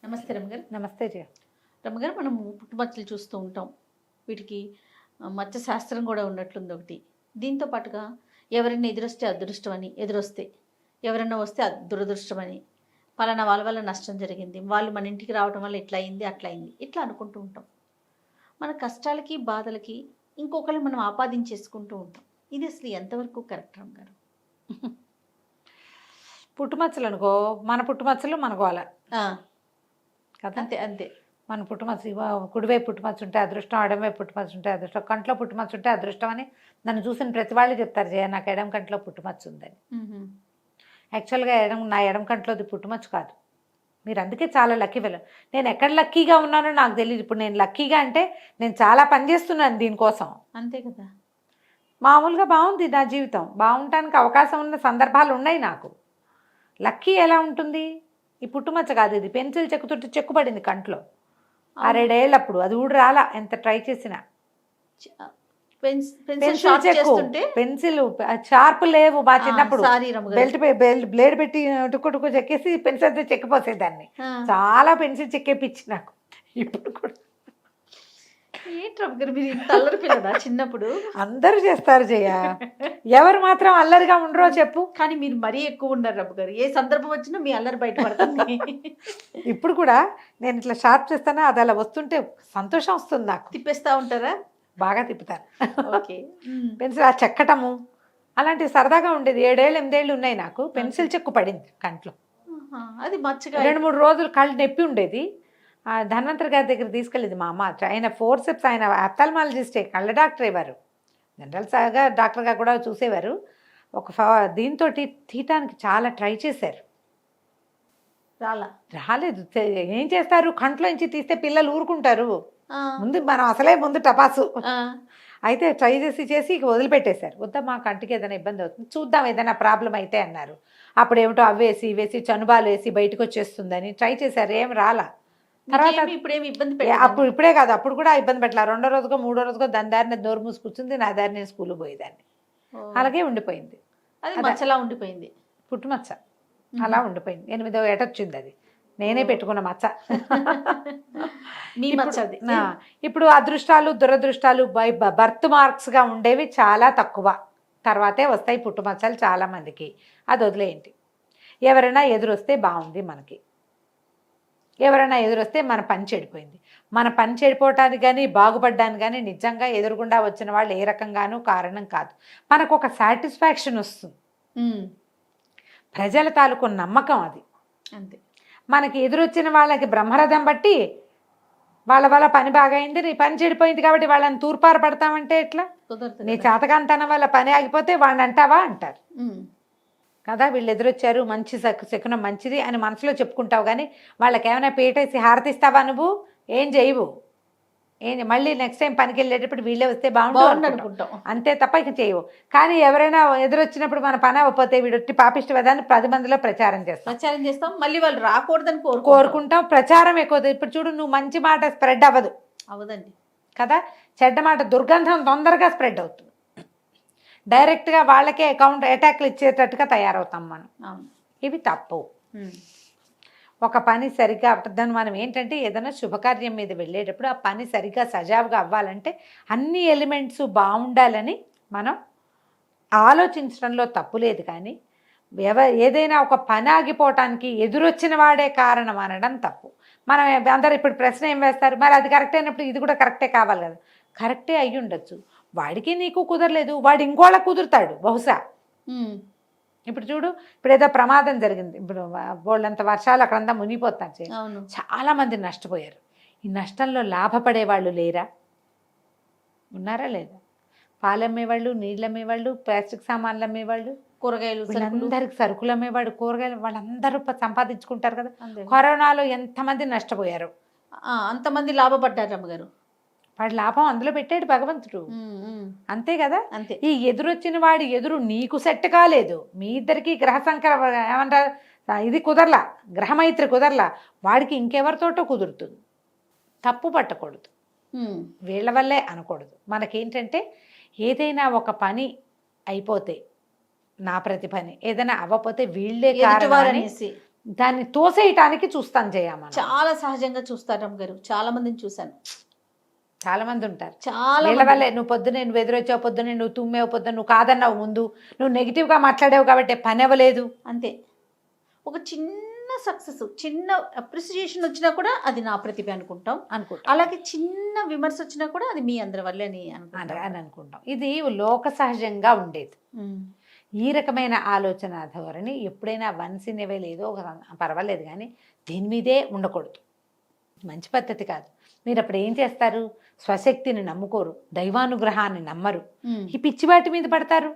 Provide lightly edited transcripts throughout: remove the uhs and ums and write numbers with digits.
నమస్తే రమగారు. నమస్తే జయ. రమగారు, మనం పుట్టుమచ్చలు చూస్తూ ఉంటాం. వీటికి మచ్చ శాస్త్రం కూడా ఉన్నట్లుంది ఒకటి. దీంతో పాటుగా ఎవరైనా ఎదురొస్తే అదృష్టం అని, ఎదురొస్తే ఎవరైనా వస్తే దురదృష్టం అని, పలానా వాళ్ళ వల్ల నష్టం జరిగింది, వాళ్ళు మన ఇంటికి రావడం వల్ల ఇట్లా అయింది అట్లా అయింది ఇట్లా అనుకుంటూ ఉంటాం. మన కష్టాలకి బాధలకి ఇంకొకరిని మనం ఆపాదించేసుకుంటూ ఉంటాం. ఇది అసలు ఎంతవరకు కరెక్ట్ రమగారు? పుట్టుమచ్చలు అనుకో, మన పుట్టుమచ్చలు మనకు అలా కదా. అంతే అంతే. మన పుట్టుమచ్చ కుడివైపు పుట్టుమచ్చ ఉంటే అదృష్టం, ఎడమవైపు పుట్టుమచ్చ ఉంటే అదృష్టం, కంట్లో పుట్టుమచ్చ ఉంటే అదృష్టం అని నన్ను చూసిన ప్రతి వాళ్ళు చెప్తారు జయ, నాకు ఎడమ కంట్లో పుట్టుమచ్చ ఉందని. యాక్చువల్గా నా ఎడమ కంట్లోది పుట్టుమచ్చ కాదు. మీరు అందుకే చాలా లక్కీ ఫెలో. నేను ఎక్కడ లక్కీగా ఉన్నానో నాకు తెలియదు. ఇప్పుడు నేను లక్కీగా అంటే నేను చాలా పని చేస్తున్నాను దీనికోసం. అంతే కదా. మామూలుగా బాగుంది నా జీవితం. బాగుంటానికి అవకాశం ఉన్న సందర్భాలు ఉన్నాయి నాకు. లక్కీ ఎలా ఉంటుంది? ఈ పుట్టుమచ్చ కాదు, ఇది పెన్సిల్ చెక్కుతుంటే చెక్కుపడింది కంట్లో 6-7 ఏళ్ళప్పుడు. అది ఊడు రాలా, ఎంత ట్రై చేసినా. పెన్సిల్ షార్ప్ లేవు మా చిన్నప్పుడు. బ్లేడ్ పెట్టి టుక్కు చెక్కేసి పెన్సిల్ చెక్కిపోసేదాన్ని. చాలా పెన్సిల్ చెక్కేపిచ్చి నాకు. ఇప్పుడు కూడా చిన్నప్పుడు అందరూ చేస్తారు జయ, ఎవరు మాత్రం అల్లరిగా ఉండరో చెప్పు. కానీ మీరు మరీ ఎక్కువ ఉన్నారు రమ్మ గారు. ఏ సందర్భం వచ్చినా మీ అల్లరి బయటపడుతుంది. ఇప్పుడు కూడా నేను ఇట్లా షార్ప్ చేస్తానా, అది అలా వస్తుంటే సంతోషం వస్తుంది నాకు. తిప్పేస్తా ఉంటారా? బాగా తిప్పుతాను. ఓకే. పెన్సిల్ ఆ చెక్కటము అలాంటివి సరదాగా ఉండేది. 7-8 ఏళ్ళు ఉన్నాయి నాకు. పెన్సిల్ చెక్కు పడింది కంట్లో. అది మచ్చగా 2-3 రోజులు కళ్ళు నొప్పి ఉండేది. ధన్వంతరి గారి దగ్గర తీసుకెళ్ళేది మా అమ్మ. ఆయన ఫోర్సెప్స్, ఆయన ఆప్థాల్మాలజిస్టే, కళ్ళ డాక్టర్ అయ్యేవారు. జనరల్గా డాక్టర్గా కూడా చూసేవారు. దీంతో తీయటానికి చాలా ట్రై చేశారు, రాలేదు. ఏం చేస్తారు, కంట్లో నుంచి తీస్తే పిల్లలు ఊరుకుంటారు. ముందు మనం అసలే ముందు టపాసు. అయితే ట్రై చేసి వదిలిపెట్టేశారు. వద్దా, మా కంటికి ఏదైనా ఇబ్బంది అవుతుంది, చూద్దాం ఏదైనా ప్రాబ్లం అయితే అన్నారు. అప్పుడు ఏమిటో అవేసి ఇవేసి చనుబాలు వేసి బయటకు వచ్చేస్తుందని ట్రై చేశారు. ఏం రాలా. తర్వాత అప్పుడు ఇప్పుడే కాదు, అప్పుడు కూడా ఇబ్బంది పెట్టాల. 2వ రోజుకో 3వ రోజుకో దాని దారిని నోరు మూసి కూర్చుంది, నా దారి నేను స్కూల్కి పోయేదాన్ని. అలాగే ఉండిపోయింది. అది మచ్చలా ఉండిపోయింది, పుట్టుమచ్చ అలా ఉండిపోయింది. 8వ ఏట వచ్చింది. అది నేనే పెట్టుకున్న మచ్చ. ఇప్పుడు అదృష్టాలు దురదృష్టాలు బర్త్ మార్క్స్గా ఉండేవి చాలా తక్కువ. తర్వాతే వస్తాయి పుట్టుమచ్చలు చాలా మందికి. అది వదిలేయండి. ఎవరైనా ఎదురొస్తే బాగుంది మనకి, ఎవరైనా ఎదురొస్తే మన పని చెడిపోయింది. మన పని చెడిపోవటానికి కానీ బాగుపడ్డానికి కానీ నిజంగా ఎదురుగుండా వచ్చిన వాళ్ళు ఏ రకంగానూ కారణం కాదు. మనకు ఒక సాటిస్ఫాక్షన్ వస్తుంది, ప్రజల తాలూకు నమ్మకం అది. అంతే. మనకి ఎదురొచ్చిన వాళ్ళకి బ్రహ్మరథం బట్టి వాళ్ళ వల్ల పని బాగా అయింది, నీ పని చెడిపోయింది కాబట్టి వాళ్ళని తూర్పారు పడతామంటే ఎట్లా? నీ చేతకాంతనం వల్ల పని ఆగిపోతే వాళ్ళని అంటావా అంటారు కదా. వీళ్ళు ఎదురొచ్చారు, మంచి శకునం మంచిది అని మనసులో చెప్పుకుంటావు, కానీ వాళ్ళకి ఏమైనా పీటేసి హారతిస్తావా? నువ్వు ఏం చేయవు. మళ్ళీ నెక్స్ట్ టైం పనికి వెళ్ళేటప్పుడు వీళ్ళే వస్తే బాగుంటుంది అనుకుంటాం, అంతే తప్ప ఇక చేయవు. కానీ ఎవరైనా ఎదురొచ్చినప్పుడు మన పని అవ్వకపోతే వీడొట్టి పాపిష్టి వదాన్ని 10 మందిలో ప్రచారం చేస్తాం. మళ్ళీ వాళ్ళు రాకూడదని కోరుకుంటాం. ప్రచారం ఎక్కువ. ఇప్పుడు చూడు, నువ్వు మంచి మాట స్ప్రెడ్ అవ్వదండి కదా, చెడ్డ మాట దుర్గంధం తొందరగా స్ప్రెడ్ అవుతుంది. డైరెక్ట్గా వాళ్ళకే అటాక్లు ఇచ్చేటట్టుగా తయారవుతాం మనం. ఇవి తప్పు. ఒక పని సరిగ్గా దాన్ని మనం ఏంటంటే ఏదైనా శుభకార్యం మీద వెళ్ళేటప్పుడు ఆ పని సరిగ్గా సజావుగా అవ్వాలంటే అన్ని ఎలిమెంట్స్ బాగుండాలని మనం ఆలోచించడంలో తప్పు లేదు. కానీ ఏదైనా ఒక పని ఆగిపోవటానికి ఎదురొచ్చిన వాడే కారణం అనడం తప్పు. మనం అందరు ఇప్పుడు ప్రశ్న ఏం వేస్తారు, మరి అది కరెక్ట్ అయినప్పుడు ఇది కూడా కరెక్టే కావాలి కదా. కరెక్టే అయ్యి ఉండొచ్చు, వాడికి నీకు కుదరలేదు, వాడు ఇంకోళ్ళకి కుదురుతాడు బహుశా. ఇప్పుడు చూడు, ఇప్పుడు ఏదో ప్రమాదం జరిగింది, ఇప్పుడు వాళ్ళంత వర్షాలు అక్కడంతా మునిగిపోతారు, చాలా మంది నష్టపోయారు. ఈ నష్టంలో లాభపడే వాళ్ళు లేరా? ఉన్నారా లేదా? పాలు అమ్మేవాళ్ళు, నీళ్ళు అమ్మేవాళ్ళు, ప్లాస్టిక్ సామాన్లు అమ్మేవాళ్ళు, కూరగాయలు, అందరికి సరుకులు అమ్మేవాడు, కూరగాయలు, వాళ్ళందరూ సంపాదించుకుంటారు కదా. కరోనాలో ఎంతమంది నష్టపోయారు, అంతమంది లాభపడ్డారు అమ్మగారు. వాడి లాభం అందులో పెట్టాడు భగవంతుడు, అంతే కదా. అంతే. ఈ ఎదురొచ్చిన వాడి ఎదురు నీకు సెట్ కాలేదు, మీ ఇద్దరికి గ్రహ సంకర ఏమంటారు, ఇది కుదరలా, గ్రహమైత్రి కుదరలా, వాడికి ఇంకెవరితోటో కుదురుతుంది. తప్పు పట్టకూడదు, వీళ్ళ వల్లే అనకూడదు. మనకేంటంటే ఏదైనా ఒక పని అయిపోతే, నా ప్రతి పని ఏదైనా అవ్వకపోతే వీళ్ళే కారణం దాన్ని తోసేయటానికి చూస్తాం చేయమని. చాలా సహజంగా చూస్తారు రమ్మ గారు, చాలా మందిని చూశాను. చాలా మంది ఉంటారు. చాలా వీళ్ళ వల్లే నువ్వు పొద్దునే నువ్వు ఎదురొచ్చావు, పొద్దునే నువ్వు తుమ్మేవు, పొద్దున నువ్వు కాదన్నావు, ముందు నువ్వు నెగిటివ్గా మాట్లాడావు కాబట్టి పని అవ్వలేదు. అంతే. ఒక చిన్న సక్సెస్, చిన్న అప్రిసియేషన్ వచ్చినా కూడా అది నా ప్రతిభ అనుకుంటాం. అలాగే చిన్న విమర్శ వచ్చినా కూడా అది మీ అందరి వల్లే అని అనుకుంటాం. ఇది లోక సహజంగా ఉండేది. ఈ రకమైన ఆలోచన ధోరణి ఎప్పుడైనా వన్స్ ఇన్ ఎవే లేదో పర్వాలేదు, కానీ దీని మీదే ఉండకూడదు. మంచి పద్ధతి కాదు. మీరు అప్పుడు ఏం చేస్తారు? స్వశక్తిని నమ్ముకోరు, దైవానుగ్రహాన్ని నమ్మరు, ఈ పిచ్చి వాటి మీద పడతారు.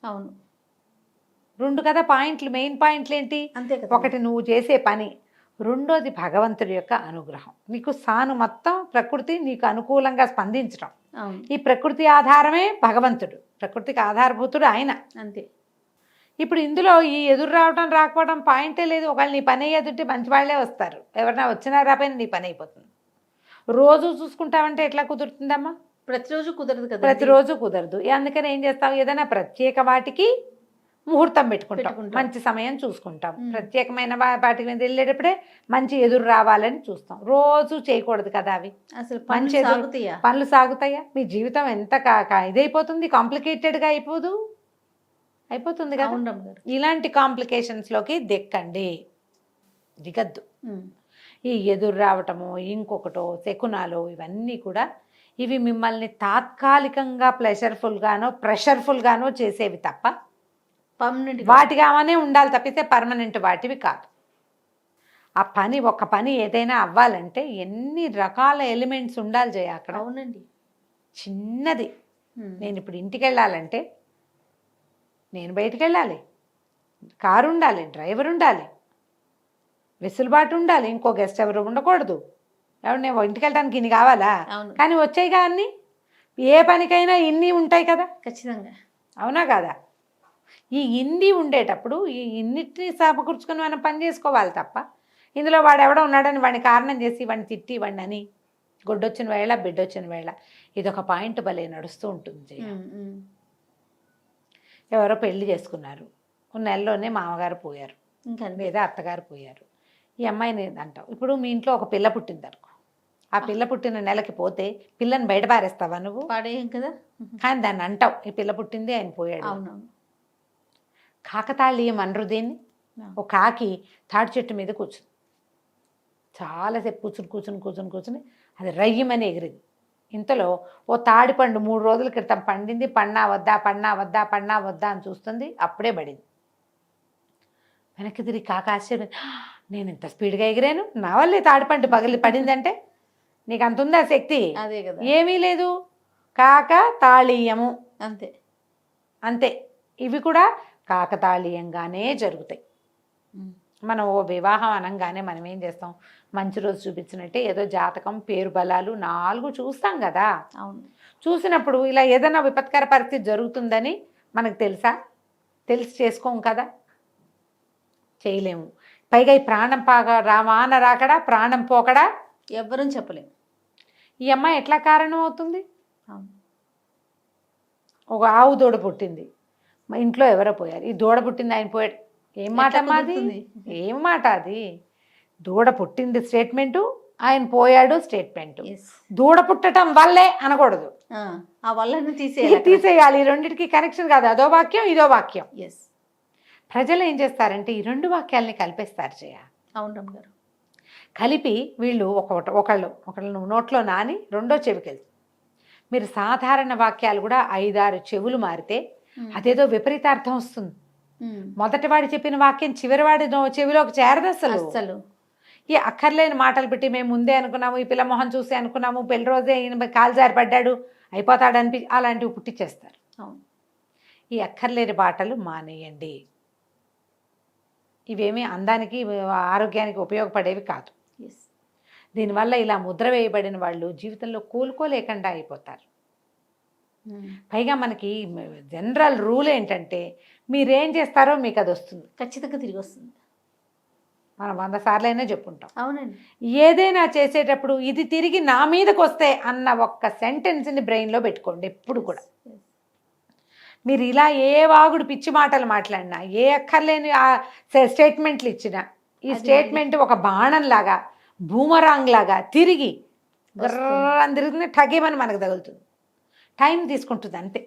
అవును. రెండు కదా పాయింట్లు, మెయిన్ పాయింట్లు ఏంటి? అంతే. ఒకటి నువ్వు చేసే పని, రెండోది భగవంతుడి యొక్క అనుగ్రహం. నీకు మొత్తం ప్రకృతి నీకు అనుకూలంగా స్పందించడం. ఈ ప్రకృతి ఆధారమే భగవంతుడు, ప్రకృతికి ఆధారభూతుడు ఆయన. అంతే. ఇప్పుడు ఇందులో ఈ ఎదురు రావడం రాకపోవడం పాయింటే లేదు. ఒకవేళ నీ పని అయ్యేదంటే మంచి వాళ్ళే వస్తారు, ఎవరైనా వచ్చినా రాపోయినా నీ పని అయిపోతుంది. రోజు చూసుకుంటావంటే ఎట్లా కుదురుతుందమ్మా? ప్రతిరోజు కుదరదు కదా. ప్రతిరోజు కుదరదు. అందుకని ఏం చేస్తావు? ఏదైనా ప్రత్యేక వాటికి ముహూర్తం పెట్టుకుంటాం, మంచి సమయం చూసుకుంటాం. ప్రత్యేకమైన వాటికి మీద వెళ్ళేటప్పుడే మంచి ఎదురు రావాలని చూస్తాం. రోజు చేయకూడదు కదా అవి. అసలు మంచి పనులు సాగుతాయా? మీ జీవితం ఎంత ఇదైపోతుంది, కాంప్లికేటెడ్గా అయిపోతుంది కదా. ఇలాంటి కాంప్లికేషన్స్లోకి దిగద్దు. ఈ ఎదురు రావటము, ఇంకొకటో శకునాలో, ఇవన్నీ కూడా ఇవి మిమ్మల్ని తాత్కాలికంగా ప్రెషర్ఫుల్గానో చేసేవి తప్ప వాటిగానే ఉండాలి తప్పితే పర్మనెంట్ వాటివి కాదు. ఆ పని, ఒక పని ఏదైనా అవ్వాలంటే ఎన్ని రకాల ఎలిమెంట్స్ ఉండాలి జయ అక్కడ. అవునండి. చిన్నది, నేను ఇప్పుడు ఇంటికి వెళ్ళాలంటే నేను బయటికి వెళ్ళాలి, కారు ఉండాలి, డ్రైవర్ ఉండాలి, వెసులుబాటు ఉండాలి, ఇంకో గెస్ట్ ఎవరు ఉండకూడదు. ఎవరు నేను ఇంటికి వెళ్ళడానికి ఇన్ని కావాలా? కానీ వచ్చాయి కానీ ఏ పనికైనా ఇన్ని ఉంటాయి కదా. ఖచ్చితంగా. అవునా కదా? ఈ ఇన్ని ఉండేటప్పుడు ఈ ఇన్నిటిని సమకూర్చుకొని మనం పని చేసుకోవాలి తప్ప ఇందులో వాడు ఎవడో ఉన్నాడని వాడిని కారణం చేసి వాడిని తిట్టి వాడిని అని గొడ్డొచ్చిన వేళ బిడ్డొచ్చిన వేళ ఇదొక పాయింట్ భలే నడుస్తూ ఉంటుంది. ఎవరో పెళ్లి చేసుకున్నారు, నెలలోనే మామగారు పోయారు, ఇంకా లేదా అత్తగారు పోయారు. ఈ అమ్మాయిని అంటావు. ఇప్పుడు మీ ఇంట్లో ఒక పిల్ల పుట్టింది అనుకో, ఆ పిల్ల పుట్టిన నెలకి పోతే పిల్లని బయట పారేస్తావా నువ్వు? పాడేయం కదా. కానీ దాన్ని అంటావు, ఈ పిల్ల పుట్టింది ఆయన పోయాడు. అవునవును. కాకతాళీయం అనరు దీన్ని. ఒక కాకి తాడి చెట్టు మీద కూర్చుంది, చాలాసేపు కూర్చుని అది రయ్యమని ఎగిరింది. ఇంతలో ఓ తాడి పండు 3 రోజుల క్రితం పండింది, పన్నా వద్దా అని చూస్తుంది, అప్పుడే పడింది. వెనక్కి తిరిగి కాక ఆశ్చర్యం, నేను ఇంత స్పీడ్గా ఎగిరాను, నా వల్లే తాడిపండు పడిందంటే నీకు అంత ఉందా శక్తి? అదే కదా. ఏమీ లేదు, కాకతాళీయము అంతే. ఇవి కూడా కాకతాళీయంగానే జరుగుతాయి. మనం ఓ వివాహం అనగానే మనం ఏం చేస్తాం? మంచి రోజు చూపించినట్టే ఏదో జాతకం, పేరు బలాలు 4 చూస్తాం కదా. అవును. చూసినప్పుడు ఇలా ఏదైనా విపత్కర పరిస్థితి జరుగుతుందని మనకు తెలిసి చేసుకోం కదా, చేయలేము. పైగా ఈ ప్రాణం వాన రాకడా ప్రాణం పోకడా ఎవ్వరూ చెప్పలేము. ఈ అమ్మాయి ఎట్లా కారణం అవుతుంది? ఒక ఆవు దూడ పుట్టింది, మా ఇంట్లో ఎవరో పోయారు, ఈ దూడ పుట్టింది ఆయన పోయాడు. ఏం మాట అమ్మా అది? ఏం మాట అది? దూడ పుట్టింది స్టేట్మెంటు, ఆయన పోయాడు స్టేట్మెంటు. దూడ పుట్టడం వల్లే అనకూడదు, ఆ వల్లని తీసేయాలి. ఈ రెండింటికి కనెక్షన్ కాదు, అదో వాక్యం ఇదో వాక్యం. ప్రజలు ఏం చేస్తారంటే ఈ 2 వాక్యాలని కలిపేస్తారు జయ. అవును రమ్మ గారు. కలిపి వీళ్ళు ఒకళ్ళు నోట్లో నాని రెండో చెవికి వెళ్తుంది. మీరు సాధారణ వాక్యాలు కూడా 5-6 చెవులు మారితే అదేదో విపరీతార్థం వస్తుంది. మొదటివాడు చెప్పిన వాక్యం చివరివాడి చెవిలోకి చేరదు అసలు. ఈ అక్కర్లేని మాటలు పెట్టి మేము ముందే అనుకున్నాము, ఈ పిల్ల మొహం చూసి అనుకున్నాము, పెళ్లి రోజే ఈయన కాలు జారి పడ్డాడు అయిపోతాడు అలాంటివి పుట్టించేస్తారు. ఈ అక్కర్లేని బాటలు మానేయండి. ఇవేమీ అందానికి ఆరోగ్యానికి ఉపయోగపడేవి కాదు. దీనివల్ల ఇలా ముద్ర వేయబడిన వాళ్ళు జీవితంలో కోలుకోలేకుండా అయిపోతారు. పైగా మనకి జనరల్ రూల్ ఏంటంటే మీరేం చేస్తారో మీకు అది వస్తుంది, ఖచ్చితంగా తిరిగి వస్తుంది. మనం 100 సార్లైనా చెప్పుంటాం. అవునండి. ఏదైనా చేసేటప్పుడు ఇది తిరిగి నా మీదకి వస్తే అన్న ఒక్క సెంటెన్స్ని బ్రెయిన్లో పెట్టుకోండి ఎప్పుడు కూడా. మీరు ఇలా ఏ వాగుడు పిచ్చి మాటలు మాట్లాడినా, ఏ అక్కర్లేని స్టేట్మెంట్లు ఇచ్చినా ఈ స్టేట్మెంట్ ఒక బాణం లాగా బూమరాంగ్ లాగా తిరిగి గర్రని తిరుగుతుంది, ఠగేమని మనకు తగులుతుంది. టైం తీసుకుంటుంది అంతే.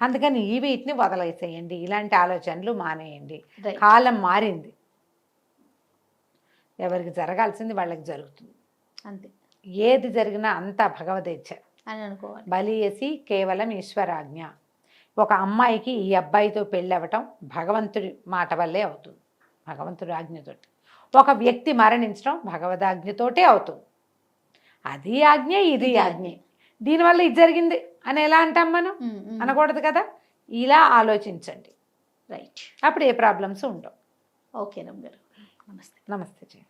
అందుకని ఈ వీటిని వదిలేసేయండి, ఇలాంటి ఆలోచనలు మానేయండి. Right. కాలం మారింది, ఎవరికి జరగాల్సింది వాళ్ళకి జరుగుతుంది. అంతే ఏది జరిగినా అంతా భగవదేచ్ఛ అని అనుకోవాలి. బలియసి కేవలం ఈశ్వరాజ్ఞ. ఒక అమ్మాయికి ఈ అబ్బాయితో పెళ్ళవటం భగవంతుడి మాట వల్లే అవుతుంది, భగవంతుడి ఆజ్ఞతోటి. ఒక వ్యక్తి మరణించడం భగవదాజ్ఞతోటే అవుతుంది. అది ఆజ్ఞ, ఇది ఆజ్ఞ. దీనివల్ల ఇది జరిగింది అని ఎలా అంటాం మనం? అనకూడదు కదా. ఇలా ఆలోచించండి, రైట్. అప్పుడు ఏ ప్రాబ్లమ్స్ ఉండవు. ఓకే రమ్య గారు, నమస్తే. నమస్తే జయ.